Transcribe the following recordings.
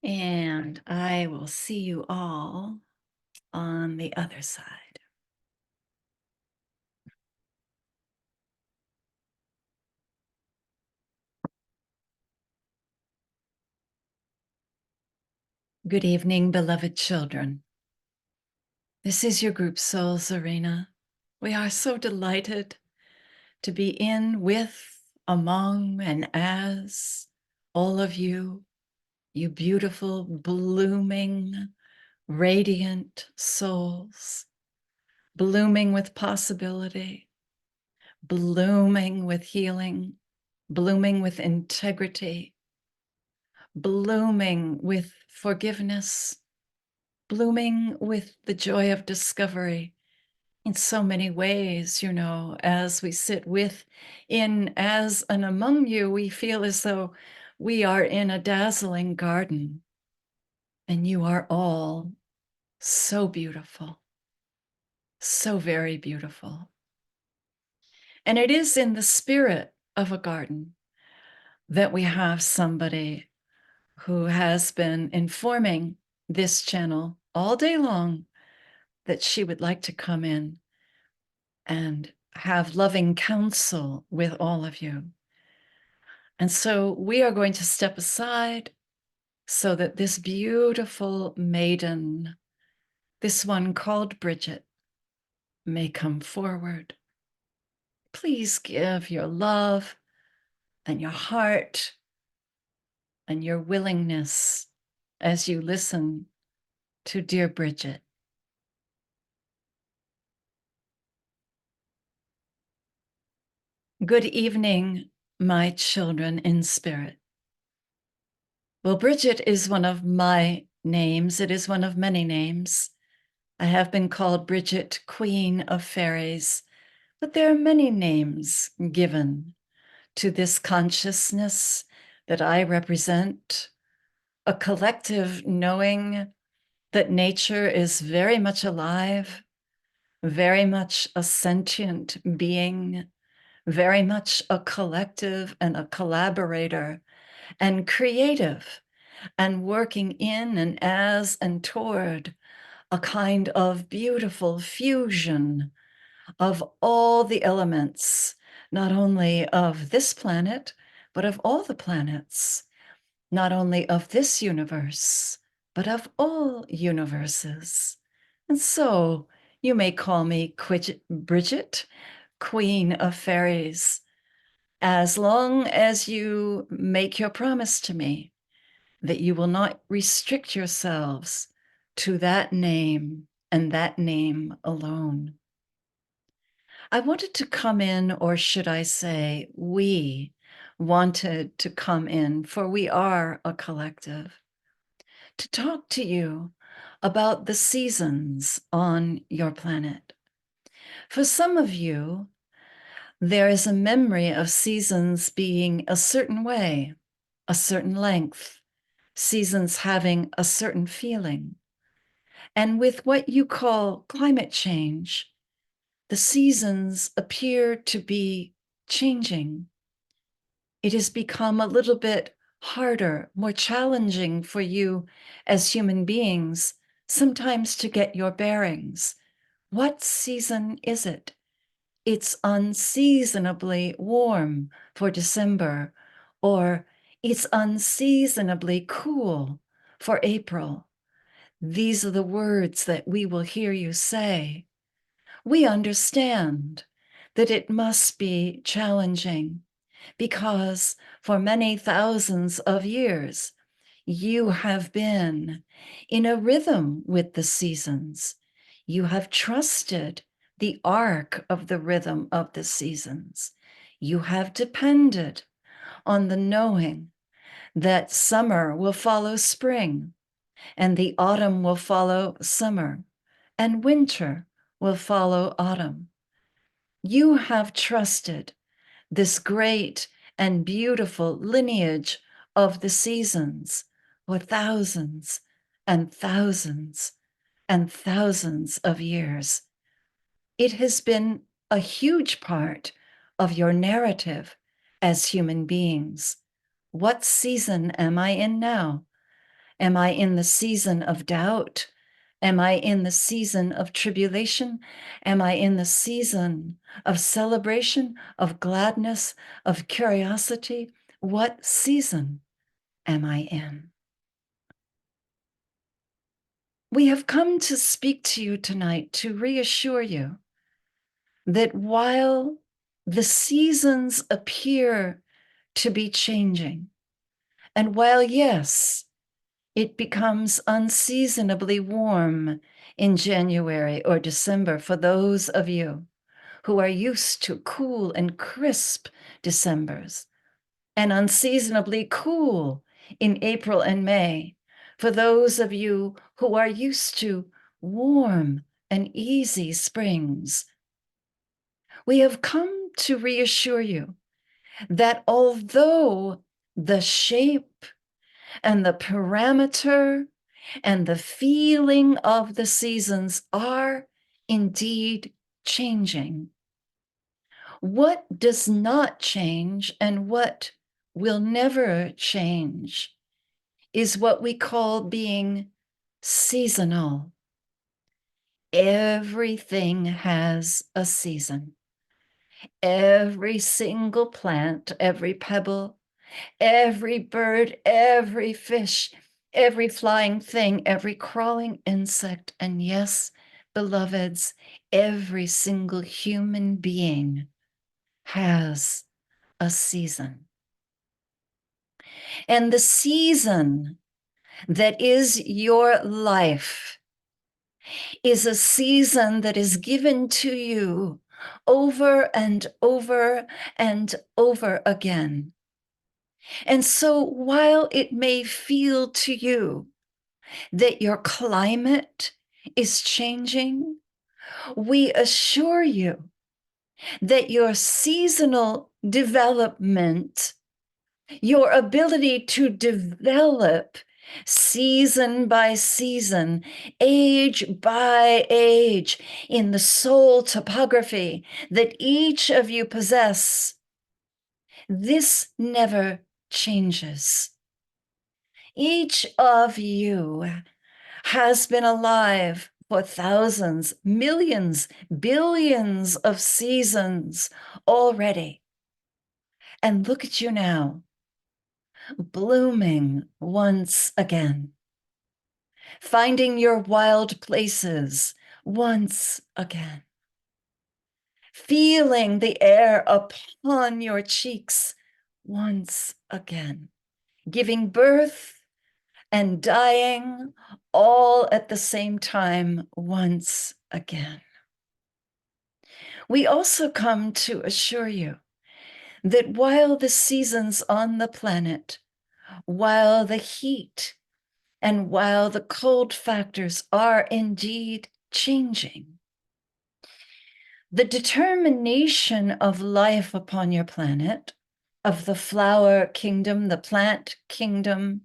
And I will see you all on the other side. Good evening, beloved children. This is your group Souls Arena. We are so delighted to be in, with, among, and as all of you, you beautiful, blooming, radiant souls, blooming with possibility, blooming with healing, blooming with integrity, blooming with forgiveness, blooming with the joy of discovery in so many ways, as we sit with, in, as, and among you, we feel as though we are in a dazzling garden, and you are all so beautiful, so very beautiful. And it is in the spirit of a garden that we have somebody who has been informing this channel all day long that she would like to come in and have loving counsel with all of you. And so we are going to step aside so that this beautiful maiden, this one called Bridget, may come forward. Please give your love and your heart and your willingness as you listen to dear Bridget. Good evening, my children in spirit. Well, Bridget is one of my names. It is one of many names. I have been called Bridget, Queen of Fairies, but there are many names given to this consciousness that I represent, a collective knowing that nature is very much alive, very much a sentient being, very much a collective and a collaborator and creative, and working in and as and toward a kind of beautiful fusion of all the elements, not only of this planet, but of all the planets, not only of this universe, but of all universes. And so you may call me Bridget, Queen of Fairies, as long as you make your promise to me that you will not restrict yourselves to that name and that name alone. I wanted to come in, or should I say, we wanted to come in, for we are a collective, to talk to you about the seasons on your planet. For some of you, there is a memory of seasons being a certain way, a certain length, seasons having a certain feeling. And with what you call climate change, the seasons appear to be changing. It has become a little bit harder, more challenging for you as human beings, sometimes to get your bearings. What season is it? It's unseasonably warm for December, or it's unseasonably cool for April. These are the words that we will hear you say. We understand that it must be challenging because for many thousands of years, you have been in a rhythm with the seasons. You have trusted the arc of the rhythm of the seasons. You have depended on the knowing that summer will follow spring, and the autumn will follow summer, and winter will follow autumn. You have trusted this great and beautiful lineage of the seasons for thousands and thousands and thousands of years. It has been a huge part of your narrative as human beings. What season am I in now? Am I in the season of doubt? Am I in the season of tribulation? Am I in the season of celebration, of gladness, of curiosity? What season am I in? We have come to speak to you tonight to reassure you that while the seasons appear to be changing, and while, yes, it becomes unseasonably warm in January or December for those of you who are used to cool and crisp Decembers, and unseasonably cool in April and May for those of you who are used to warm and easy springs. We have come to reassure you that although the shape and the parameter and the feeling of the seasons are indeed changing, what does not change and what will never change is what we call being seasonal. Everything has a season. Every single plant, every pebble, every bird, every fish, every flying thing, every crawling insect, and yes, beloveds, every single human being has a season. And the season that is your life is a season that is given to you over and over and over again. And so while it may feel to you that your climate is changing, we assure you that your seasonal development, your ability to develop season by season, age by age, in the soul topography that each of you possess, this never changes. Each of you has been alive for thousands, millions, billions of seasons already. And look at you now, blooming once again, finding your wild places once again, feeling the air upon your cheeks once again, giving birth and dying all at the same time once again. We also come to assure you that while the seasons on the planet, while the heat and while the cold factors are indeed changing, the determination of life upon your planet, of the flower kingdom, the plant kingdom,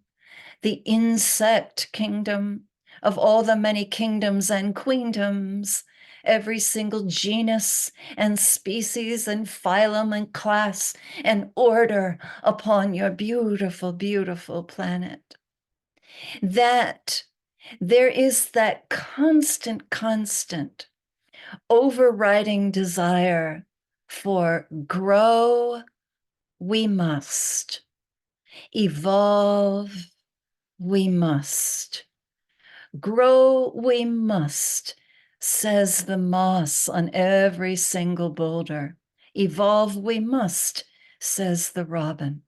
the insect kingdom, of all the many kingdoms and queendoms, every single genus and species and phylum and class and order upon your beautiful, beautiful planet. That there is that constant overriding desire for grow, we must. Evolve, we must. Grow, we must, says the moss on every single boulder. Evolve, we must, says the robin.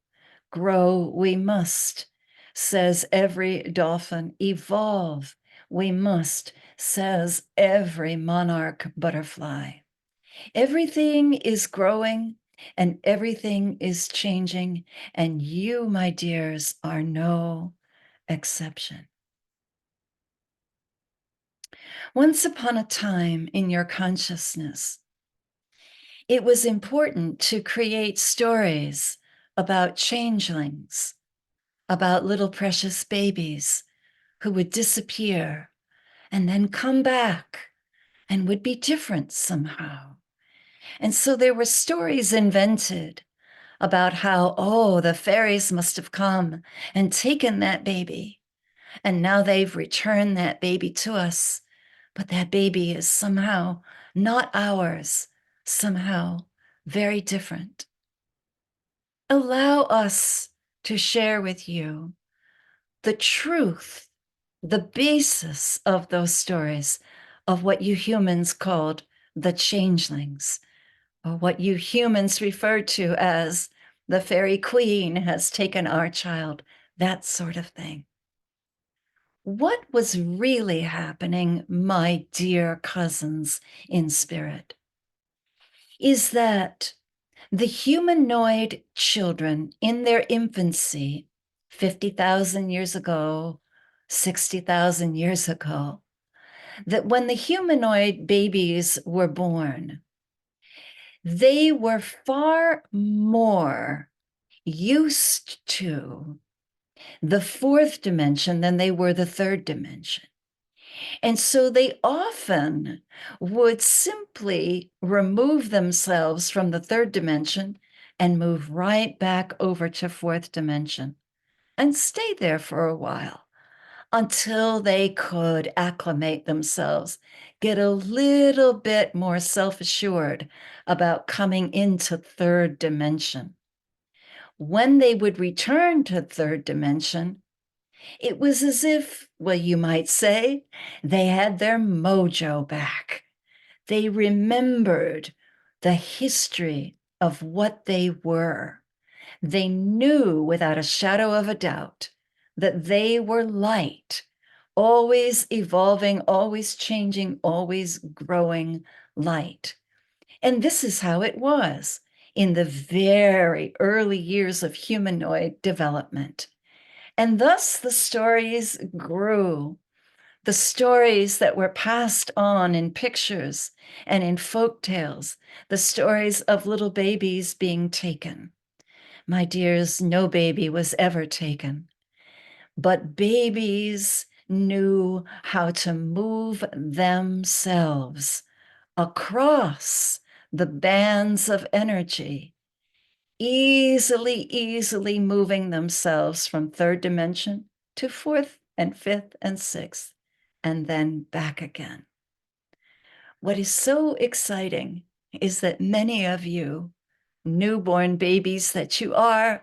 Grow, we must, says every dolphin. Evolve, we must, says every monarch butterfly. Everything is growing and everything is changing, and you, my dears, are no exception. Once upon a time in your consciousness, it was important to create stories about changelings, about little precious babies who would disappear and then come back and would be different somehow. And so there were stories invented about how, oh, the fairies must have come and taken that baby. And now they've returned that baby to us, but that baby is somehow not ours, somehow very different. Allow us to share with you the truth, the basis of those stories of what you humans called the changelings, or what you humans referred to as the fairy queen has taken our child, that sort of thing. What was really happening, my dear cousins in spirit, is that the humanoid children in their infancy, 50,000 years ago, 60,000 years ago, that when the humanoid babies were born, they were far more used to the fourth dimension than they were the third dimension. And so they often would simply remove themselves from the third dimension and move right back over to fourth dimension and stay there for a while until they could acclimate themselves, get a little bit more self-assured about coming into third dimension. When they would return to third dimension, it was as if, well, you might say, they had their mojo back. They remembered the history of what they were. They knew without a shadow of a doubt that they were light, always evolving, always changing, always growing light. And this is how it was in the very early years of humanoid development. And thus the stories grew, the stories that were passed on in pictures and in folk tales, the stories of little babies being taken. My dears, no baby was ever taken, but babies knew how to move themselves across the bands of energy, easily moving themselves from third dimension to fourth and fifth and sixth, and then back again. What is so exciting is that many of you, newborn babies that you are,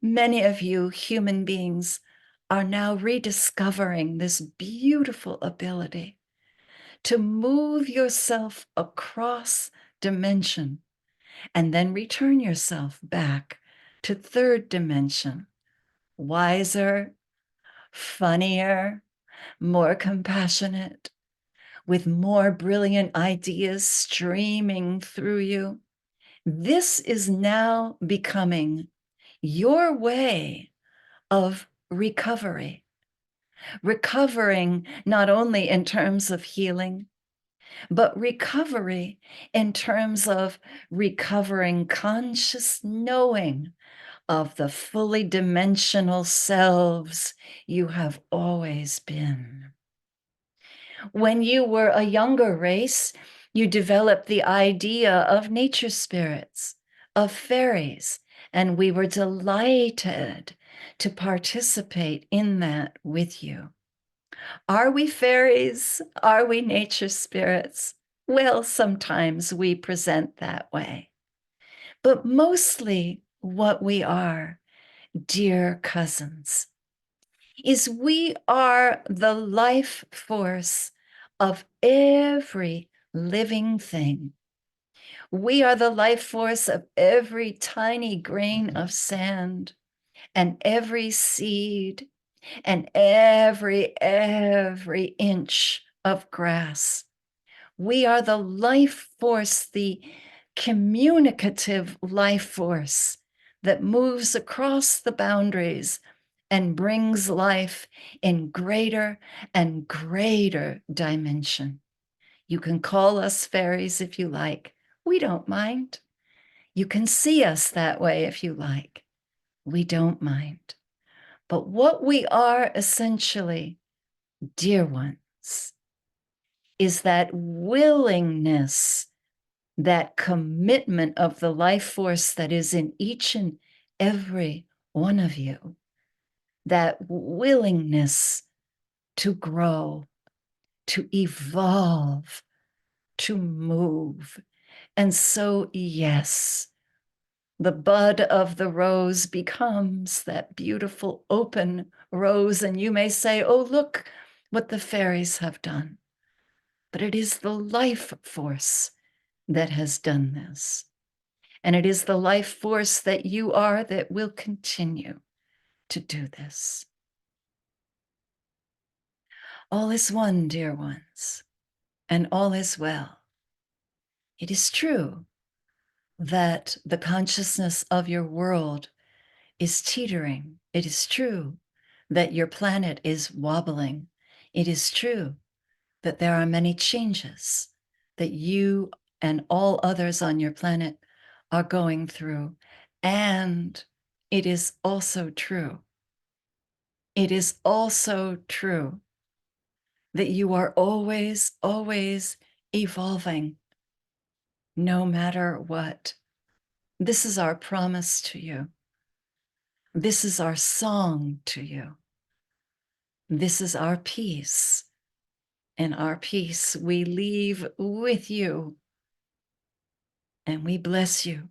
many of you human beings, are now rediscovering this beautiful ability to move yourself across dimension and then return yourself back to third dimension, wiser, funnier, more compassionate, with more brilliant ideas streaming through you. This is now becoming your way of recovery, recovering not only in terms of healing, but recovery in terms of recovering conscious knowing of the fully dimensional selves you have always been. When you were a younger race, you developed the idea of nature spirits, of fairies, and we were delighted to participate in that with you. Are we fairies? Are we nature spirits? Well, sometimes we present that way. But mostly what we are, dear cousins, is we are the life force of every living thing. We are the life force of every tiny grain of sand and every seed and every inch of grass. We are the life force, the communicative life force that moves across the boundaries and brings life in greater and greater dimension. You can call us fairies if you like. We don't mind. You can see us that way if you like. We don't mind. But what we are essentially, dear ones, is that willingness, that commitment of the life force that is in each and every one of you, that willingness to grow, to evolve, to move. And so, yes, the bud of the rose becomes that beautiful open rose. And you may say, oh, look what the fairies have done. But it is the life force that has done this. And it is the life force that you are that will continue to do this. All is one, dear ones, and all is well. It is true that the consciousness of your world is teetering. It is true that your planet is wobbling. It is true that there are many changes that you and all others on your planet are going through. And it is also true. It is also true that you are always, always evolving, no matter what. This is our promise to you. This is our song to you. This is our peace. And our peace we leave with you. And we bless you.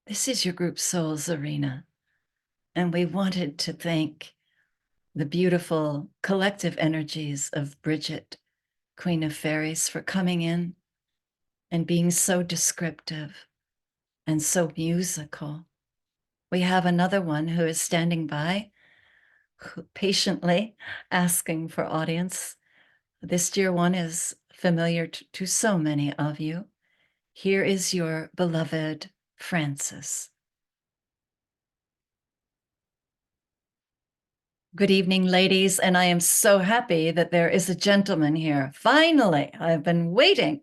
This is your group Souls Arena. And we wanted to thank the beautiful collective energies of Bridget, Queen of Fairies, for coming in and being so descriptive and so musical. We have another one who is standing by, patiently asking for audience. This dear one is familiar to so many of you. Here is your beloved Frances. Good evening, ladies, and I am so happy that there is a gentleman here. Finally, I've been waiting.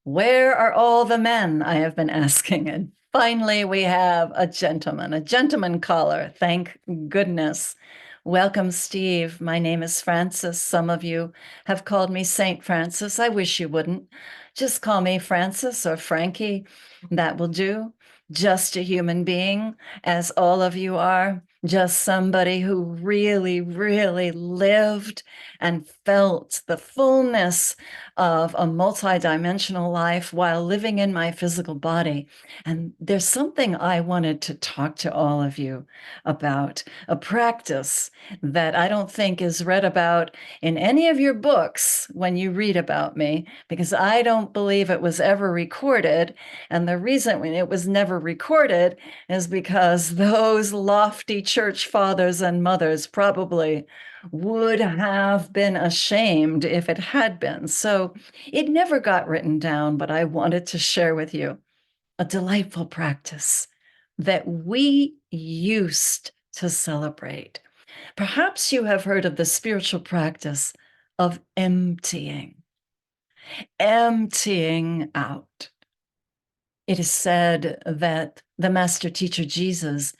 Where are all the men? I have been asking, and finally we have a gentleman caller. Thank goodness. Welcome, Steve. My name is Frances. Some of you have called me Saint Francis. I wish you wouldn't. Just call me Frances or Frankie. That will do. Just a human being, as all of you are. Just somebody who really, really lived and felt the fullness of a multidimensional life while living in my physical body. And there's something I wanted to talk to all of you about, a practice that I don't think is read about in any of your books when you read about me, because I don't believe it was ever recorded. And the reason it was never recorded is because those lofty church fathers and mothers probably would have been ashamed if it had been. So it never got written down, but I wanted to share with you a delightful practice that we used to celebrate. Perhaps you have heard of the spiritual practice of emptying out. It is said that the master teacher Jesus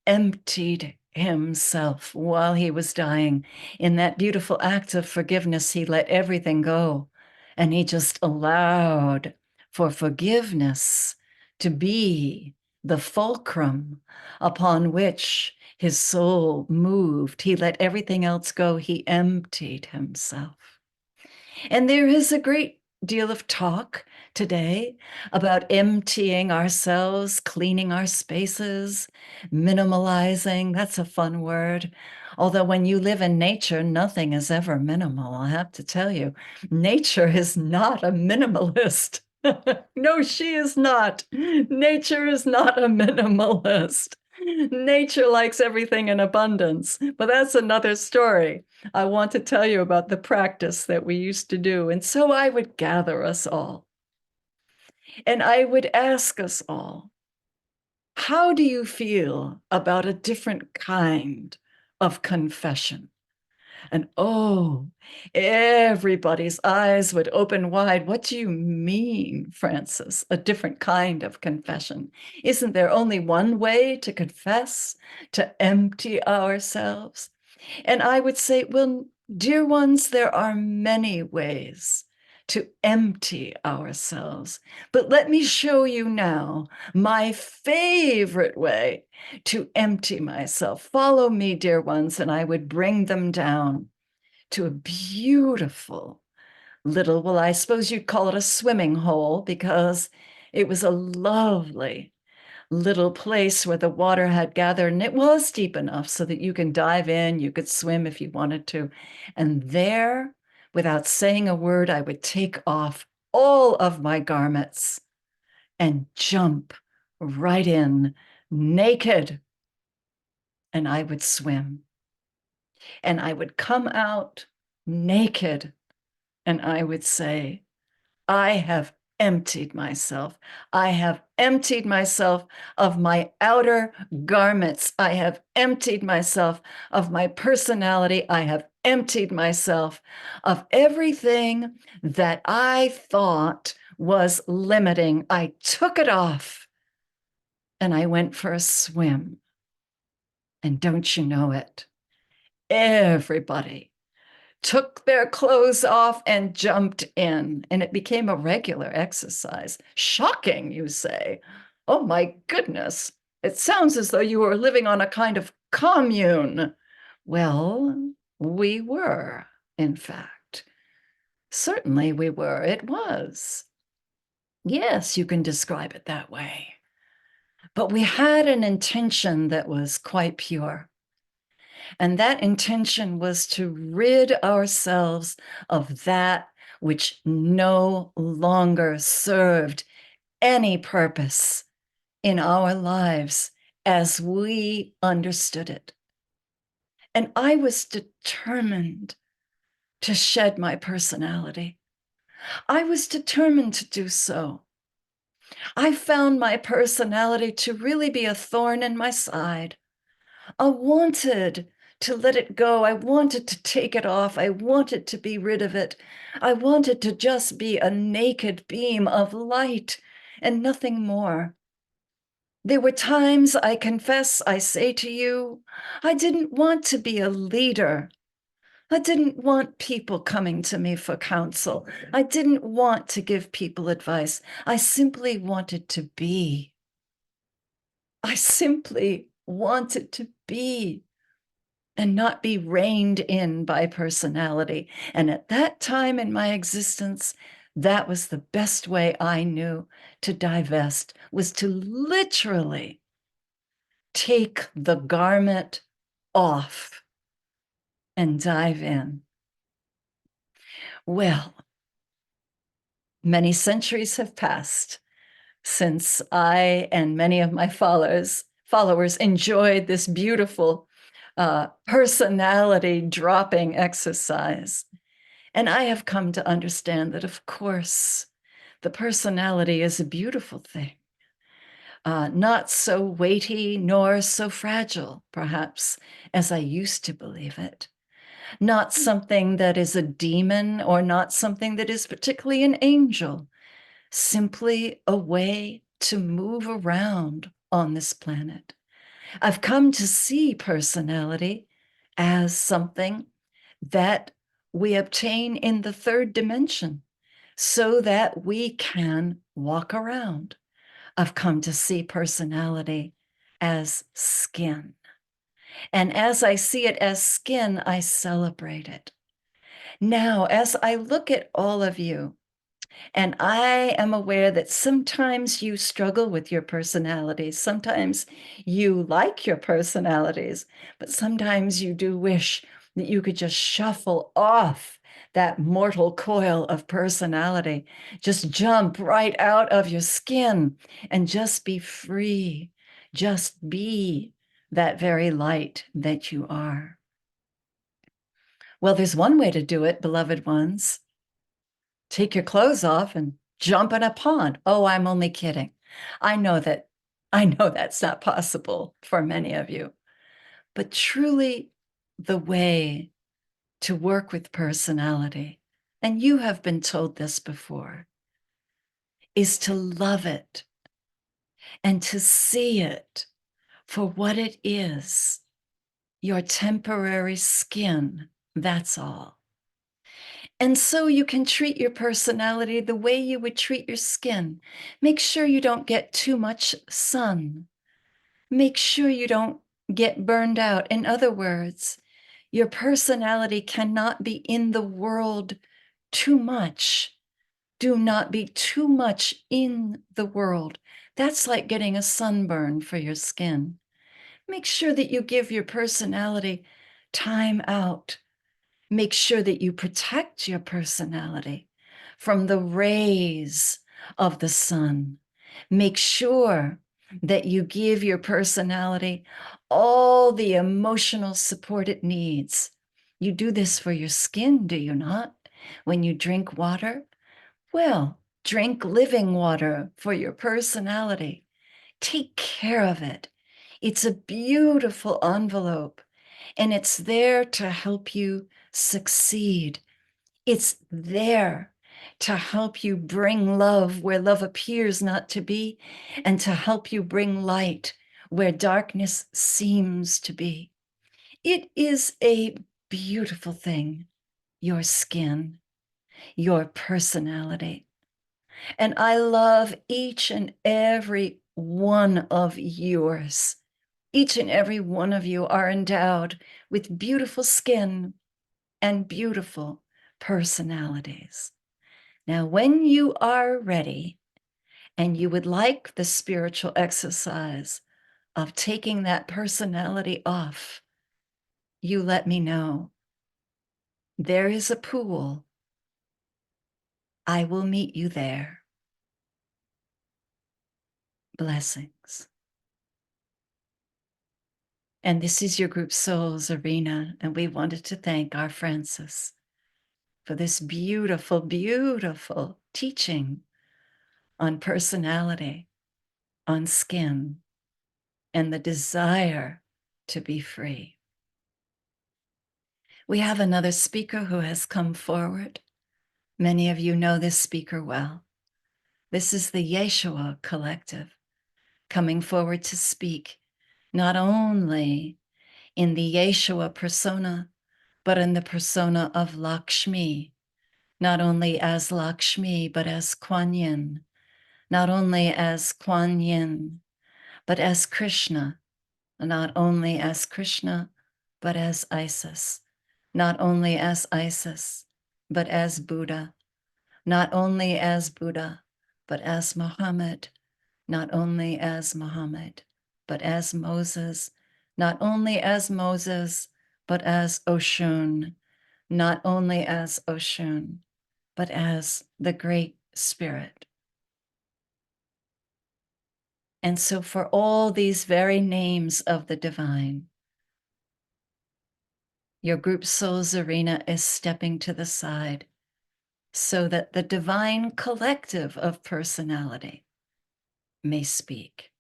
emptied himself while he was dying. In that beautiful act of forgiveness, he let everything go and he just allowed for forgiveness to be the fulcrum upon which his soul moved. He let everything else go. He emptied himself. And there is a great deal of talk today about emptying ourselves, cleaning our spaces, minimalizing. That's a fun word. Although when you live in nature, nothing is ever minimal. I have to tell you, nature is not a minimalist. No, she is not. Nature is not a minimalist. Nature likes everything in abundance, but that's another story. I want to tell you about the practice that we used to do. And so I would gather us all and I would ask us all, how do you feel about a different kind of confession? And oh, everybody's eyes would open wide. What do you mean, Francis? A different kind of confession? Isn't there only one way to confess, to empty ourselves? And I would say, well, dear ones, there are many ways to empty ourselves. But let me show you now my favorite way to empty myself. Follow me, dear ones, and I would bring them down to a beautiful little, well, I suppose you'd call it a swimming hole, because it was a lovely little place where the water had gathered, and it was deep enough so that you can dive in, you could swim if you wanted to. And there, without saying a word, I would take off all of my garments and jump right in naked. And I would swim. And I would come out naked. And I would say, I have emptied myself. I have emptied myself of my outer garments. I have emptied myself of my personality. I have emptied myself of everything that I thought was limiting. I took it off and I went for a swim. And don't you know it? Everybody took their clothes off and jumped in, and it became a regular exercise. Shocking, you say? Oh my goodness. It sounds as though you were living on a kind of commune. Well, we were, in fact. Certainly we were. It was. Yes, you can describe it that way. But we had an intention that was quite pure. And that intention was to rid ourselves of that which no longer served any purpose in our lives as we understood it. And I was determined to shed my personality. I was determined to do so. I found my personality to really be a thorn in my side. I wanted to let it go. I wanted to take it off. I wanted to be rid of it. I wanted to just be a naked beam of light and nothing more. There were times, I confess, I say to you, I didn't want to be a leader. I didn't want people coming to me for counsel. I didn't want to give people advice. I simply wanted to be. I simply wanted to be and not be reined in by personality. And at that time in my existence, that was the best way I knew to divest, was to literally take the garment off and dive in. Well, many centuries have passed since I and many of my followers enjoyed this beautiful personality dropping exercise. And I have come to understand that, of course, the personality is a beautiful thing, not so weighty nor so fragile, perhaps, as I used to believe it. Not something that is a demon or not something that is particularly an angel, simply a way to move around on this planet. I've come to see personality as something that we obtain in the third dimension so that we can walk around. I've come to see personality as skin. And as I see it as skin, I celebrate it. Now, as I look at all of you, and I am aware that sometimes you struggle with your personalities. Sometimes you like your personalities, but sometimes you do wish that you could just shuffle off that mortal coil of personality. Just jump right out of your skin and just be free. Just be that very light that you are. Well, there's one way to do it, beloved ones. Take your clothes off and jump in a pond. Oh, I'm only kidding. I know that's not possible for many of you. But truly, the way to work with personality, and you have been told this before, is to love it and to see it for what it is, your temporary skin, that's all. And so you can treat your personality the way you would treat your skin. Make sure you don't get too much sun. Make sure you don't get burned out. In other words, your personality cannot be in the world too much. Do not be too much in the world. That's like getting a sunburn for your skin. Make sure that you give your personality time out. Make sure that you protect your personality from the rays of the sun. Make sure that you give your personality all the emotional support it needs. You do this for your skin, do you not? When you drink water, well, drink living water for your personality. Take care of it. It's a beautiful envelope, and it's there to help you succeed. It's there to help you bring love where love appears not to be, and to help you bring light where darkness seems to be. It is a beautiful thing, your skin, your personality. And I love each and every one of yours. Each and every one of you are endowed with beautiful skin and beautiful personalities. Now, when you are ready and you would like the spiritual exercise of taking that personality off, you let me know. There is a pool. I will meet you there. Blessings. And this is your group Souls Arena, and we wanted to thank our Francis for this beautiful, beautiful teaching on personality, on skin, and the desire to be free. We have another speaker who has come forward. Many of you know this speaker well. This is the Yeshua Collective coming forward to speak, not only in the Yeshua persona, but in the persona of Lakshmi, not only as Lakshmi, but as Kuan Yin, not only as Kuan Yin, but as Krishna, not only as Krishna, but as Isis, not only as Isis, but as Buddha, not only as Buddha, but as Muhammad, not only as Muhammad, but as Moses, not only as Moses, but as Oshun, not only as Oshun, but as the Great Spirit. And so for all these very names of the divine, your group Souls Arena is stepping to the side so that the divine collective of personality may speak.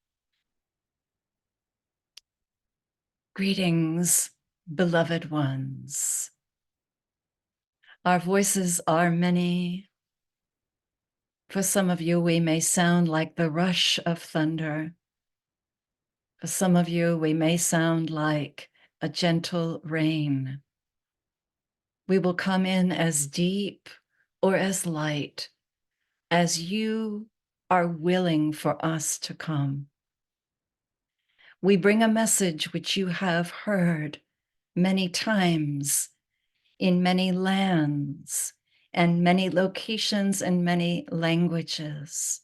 Greetings, beloved ones. Our voices are many. For some of you, we may sound like the rush of thunder. For some of you, we may sound like a gentle rain. We will come in as deep or as light as you are willing for us to come. We bring a message which you have heard many times in many lands and many locations and many languages.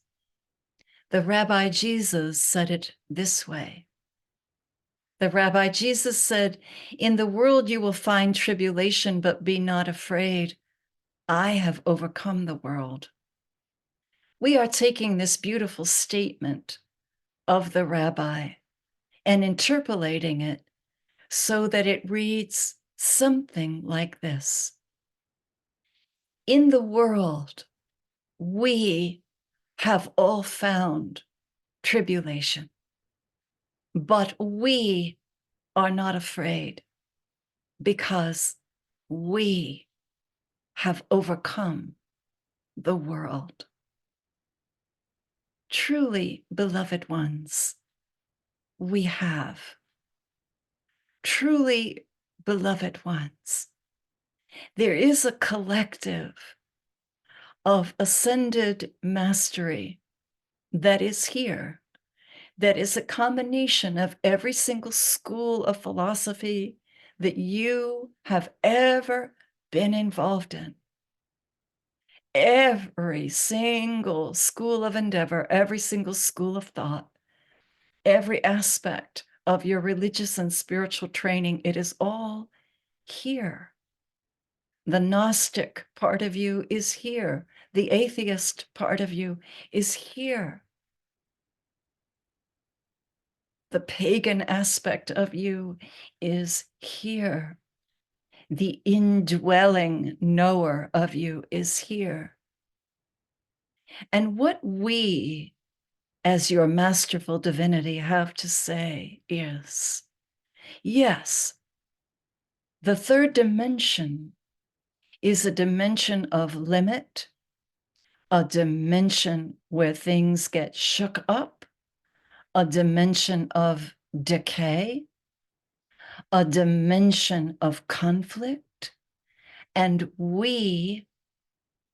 The Rabbi Jesus said it this way. The Rabbi Jesus said, "In the world you will find tribulation, but be not afraid. I have overcome the world." We are taking this beautiful statement of the Rabbi and interpolating it so that it reads something like this. In the world, we have all found tribulation, but we are not afraid because we have overcome the world. Truly, beloved ones, we have. Truly, beloved ones, There is a collective of ascended mastery that is here, that is a combination of every single school of philosophy that you have ever been involved in. Every single school of endeavor, every single school of thought, every aspect of your religious and spiritual training, it is all here. The Gnostic part of you is here. The atheist part of you is here. The pagan aspect of you is here. The indwelling knower of you is here. And what we, as your masterful divinity, have to say is, yes, the third dimension is a dimension of limit, a dimension where things get shook up, a dimension of decay, a dimension of conflict, and we,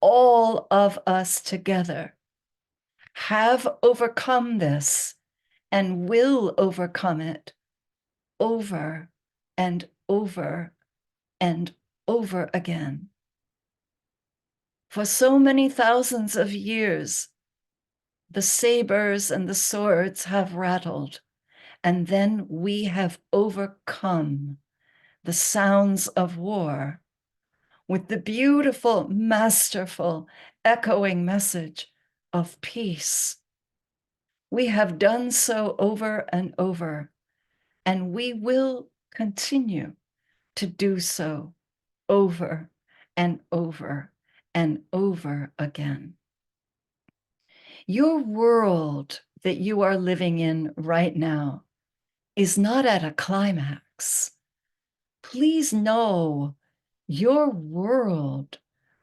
all of us together, have overcome this and will overcome it over and over and over again. For so many thousands of years, the sabers and the swords have rattled, and then we have overcome the sounds of war with the beautiful, masterful, echoing message of peace. We have done so over and over, and we will continue to do so over and over and over again. Your world that you are living in right now is not at a climax. Please know your world,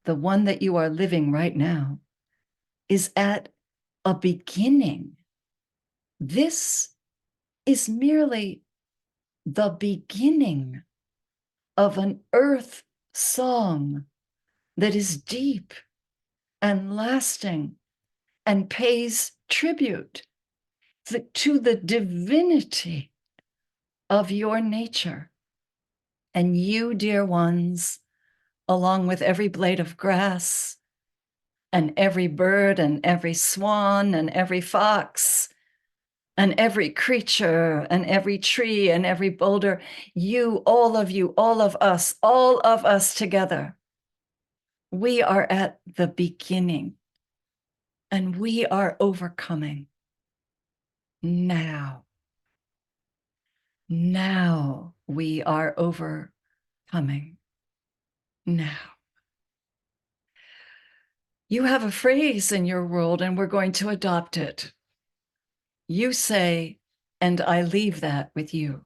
the one that you are living right now, is at a beginning. This is merely the beginning of an earth song that is deep and lasting and pays tribute to the divinity of your nature. And you, dear ones, along with every blade of grass and every bird and every swan and every fox and every creature and every tree and every boulder, you, all of us together, we are at the beginning and we are overcoming now. Now we are overcoming now. You have a phrase in your world and we're going to adopt it. You say, and I leave that with you.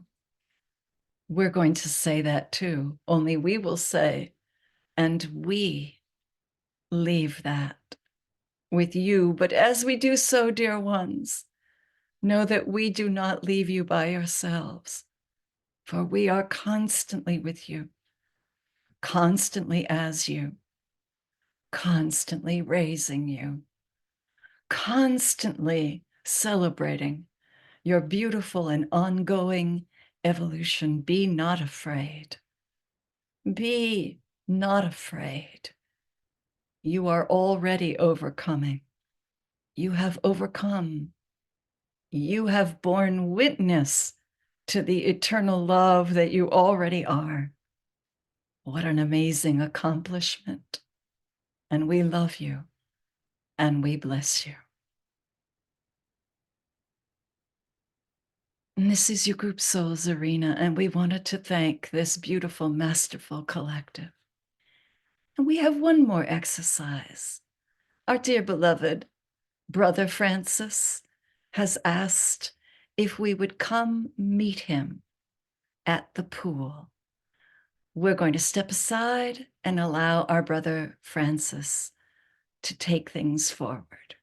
We're going to say that too, only we will say, and we leave that with you. But as we do so, dear ones, know that we do not leave you by yourselves, for we are constantly with you, constantly as you, constantly raising you, constantly celebrating your beautiful and ongoing evolution. Be not afraid. Be not afraid. You are already overcoming. You have overcome. You have borne witness to the eternal love that you already are. What an amazing accomplishment. And we love you and we bless you. And this is your group Souls Arena, and we wanted to thank this beautiful, masterful collective. And we have one more exercise. Our dear beloved Brother Francis has asked if we would come meet him at the pool. We're going to step aside and allow our Brother Francis to take things forward.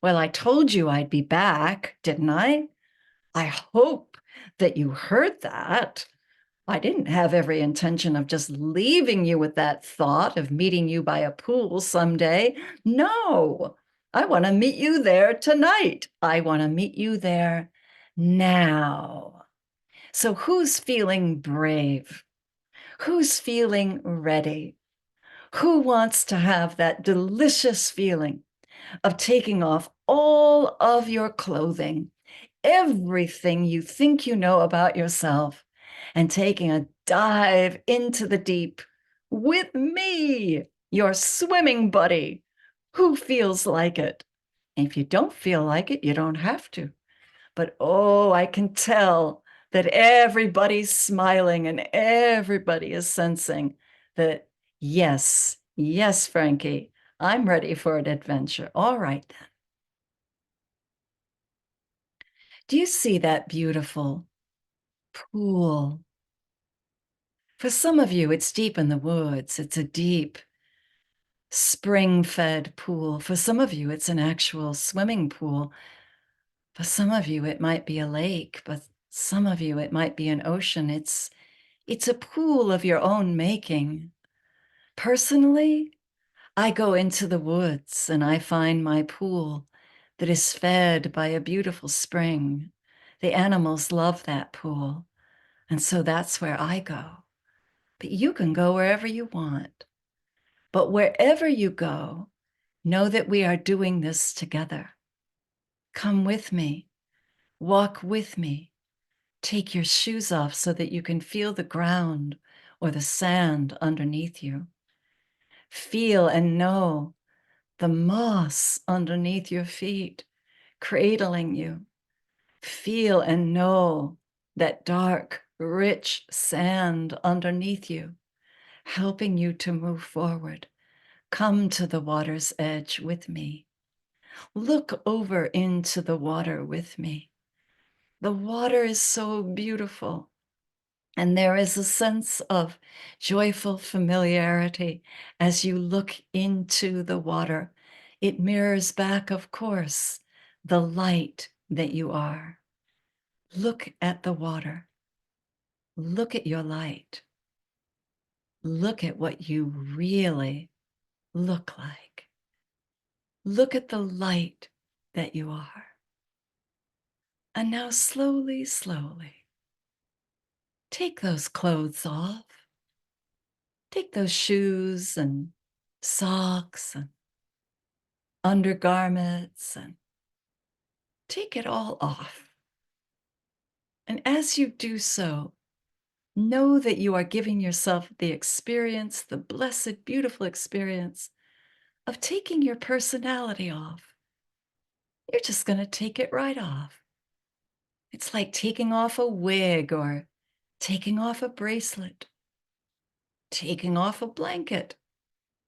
Well, I told you I'd be back, didn't I? I hope that you heard that. I didn't have every intention of just leaving you with that thought of meeting you by a pool someday. No, I want to meet you there tonight. I want to meet you there now. So, who's feeling brave? Who's feeling ready? Who wants to have that delicious feeling of taking off all of your clothing, everything you think you know about yourself, and taking a dive into the deep with me, your swimming buddy? Who feels like it? And if you don't feel like it, you don't have to. But oh, I can tell that everybody's smiling and everybody is sensing that, yes, yes, Frankie, I'm ready for an adventure. All right, then. Do you see that beautiful pool? For some of you, it's deep in the woods. It's a deep, spring-fed pool. For some of you, it's an actual swimming pool. For some of you, it might be a lake, but some of you, it might be an ocean. It's a pool of your own making. Personally, I go into the woods and I find my pool that is fed by a beautiful spring. The animals love that pool, and so that's where I go. But you can go wherever you want. But wherever you go, know that we are doing this together. Come with me, walk with me. Take your shoes off so that you can feel the ground or the sand underneath you. Feel and know the moss underneath your feet, cradling you. Feel and know that dark, rich sand underneath you, helping you to move forward. Come to the water's edge with me. Look over into the water with me. The water is so beautiful. And there is a sense of joyful familiarity as you look into the water. It mirrors back, of course, the light that you are. Look at the water. Look at your light. Look at what you really look like. Look at the light that you are. And now slowly, slowly, take those clothes off. Take those shoes and socks and undergarments and take it all off. And as you do so, know that you are giving yourself the experience, the blessed, beautiful experience of taking your personality off. You're just going to take it right off. It's like taking off a wig or taking off a bracelet, taking off a blanket.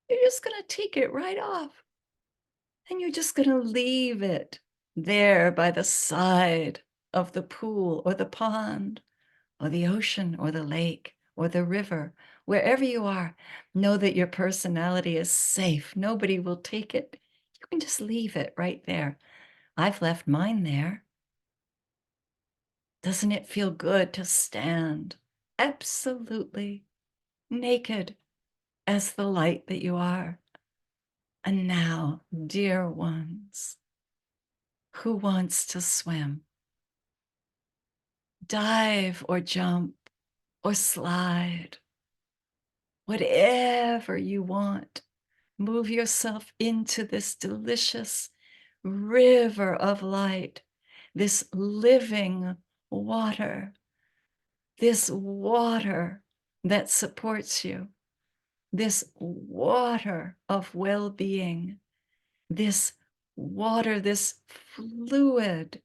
You're just going to take it right off. And you're just going to leave it there by the side of the pool or the pond or the ocean or the lake or the river. Wherever you are, know that your personality is safe. Nobody will take it. You can just leave it right there. I've left mine there. Doesn't it feel good to stand absolutely naked as the light that you are? And now, dear ones, who wants to swim? Dive or jump or slide, whatever you want. Move yourself into this delicious river of light, this living water, this water that supports you, this water of well-being, this water, this fluid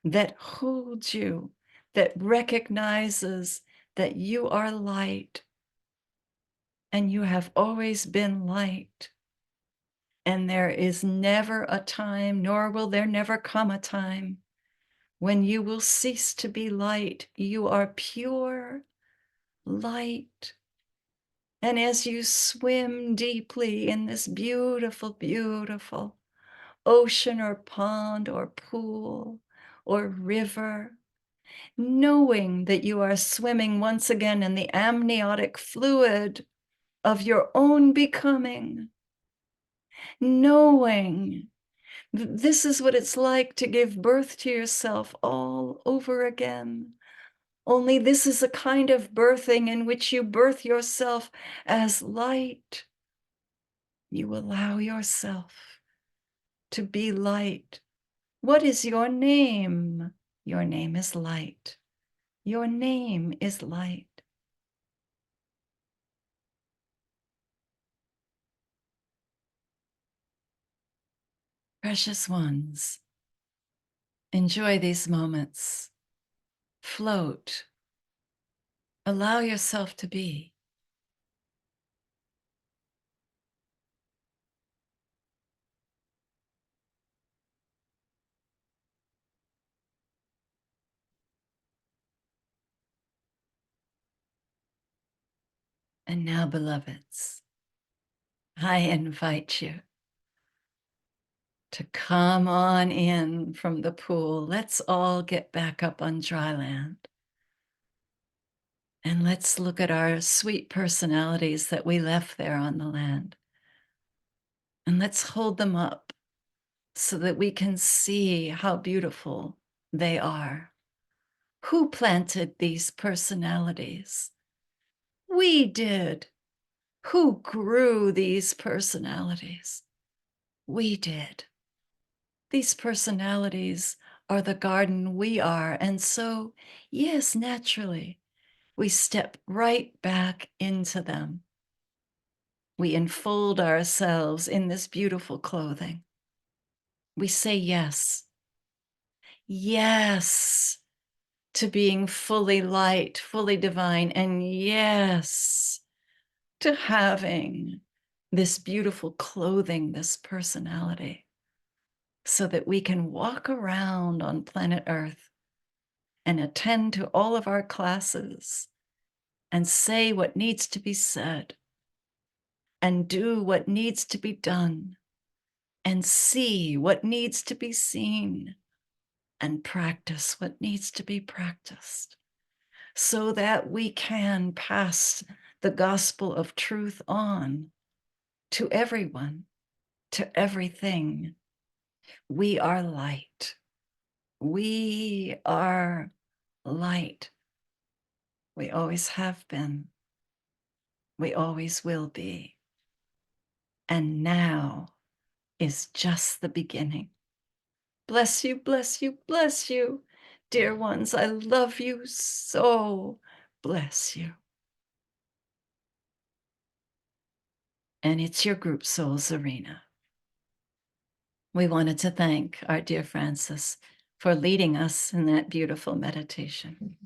that holds you, that recognizes that you are light and you have always been light. And there is never a time, nor will there never come a time, when you will cease to be light. You are pure light. And as you swim deeply in this beautiful, beautiful ocean or pond or pool or river, knowing that you are swimming once again in the amniotic fluid of your own becoming, knowing that this is what it's like to give birth to yourself all over again. Only this is a kind of birthing in which you birth yourself as light. You allow yourself to be light. What is your name? Your name is light. Your name is light. Precious ones, enjoy these moments. Float. Allow yourself to be. And now, beloveds, I invite you to come on in from the pool. Let's all get back up on dry land. And let's look at our sweet personalities that we left there on the land. And let's hold them up so that we can see how beautiful they are. Who planted these personalities? We did. Who grew these personalities? We did. These personalities are the garden we are. And so, yes, naturally, we step right back into them. We enfold ourselves in this beautiful clothing. We say yes. Yes to being fully light, fully divine, and yes to having this beautiful clothing, this personality, so that we can walk around on planet Earth and attend to all of our classes and say what needs to be said and do what needs to be done and see what needs to be seen and practice what needs to be practiced, so that we can pass the gospel of truth on to everyone, to everything. We are light. We are light. We always have been. We always will be. And now is just the beginning. Bless you, bless you, bless you. Dear ones, I love you so. Bless you. And it's your group souls arena. We wanted to thank our dear Francis for leading us in that beautiful meditation.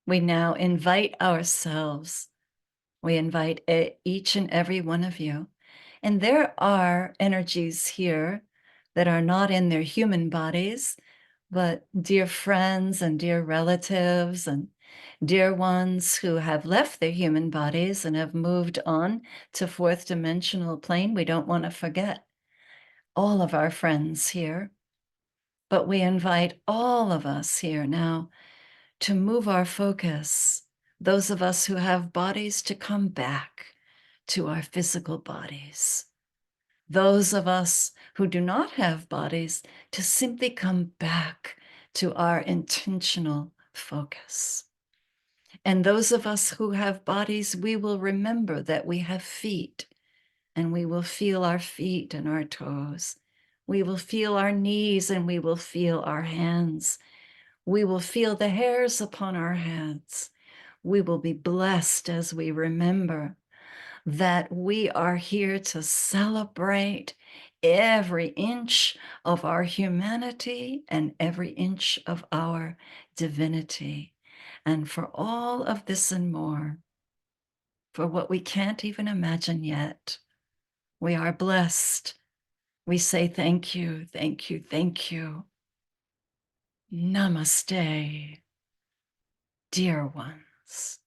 We now invite ourselves. We invite each and every one of you. And there are energies here that are not in their human bodies, but dear friends and dear relatives and dear ones who have left their human bodies and have moved on to fourth dimensional plane. We don't want to forget all of our friends here, but we invite all of us here now to move our focus, those of us who have bodies, to come back to our physical bodies. Those of us who do not have bodies, to simply come back to our intentional focus. And those of us who have bodies, we will remember that we have feet, and we will feel our feet and our toes. We will feel our knees, and we will feel our hands. We will feel the hairs upon our heads. We will be blessed as we remember that we are here to celebrate every inch of our humanity and every inch of our divinity. And for all of this and more, for what we can't even imagine yet, we are blessed. We say thank you, thank you, thank you. Namaste, dear ones.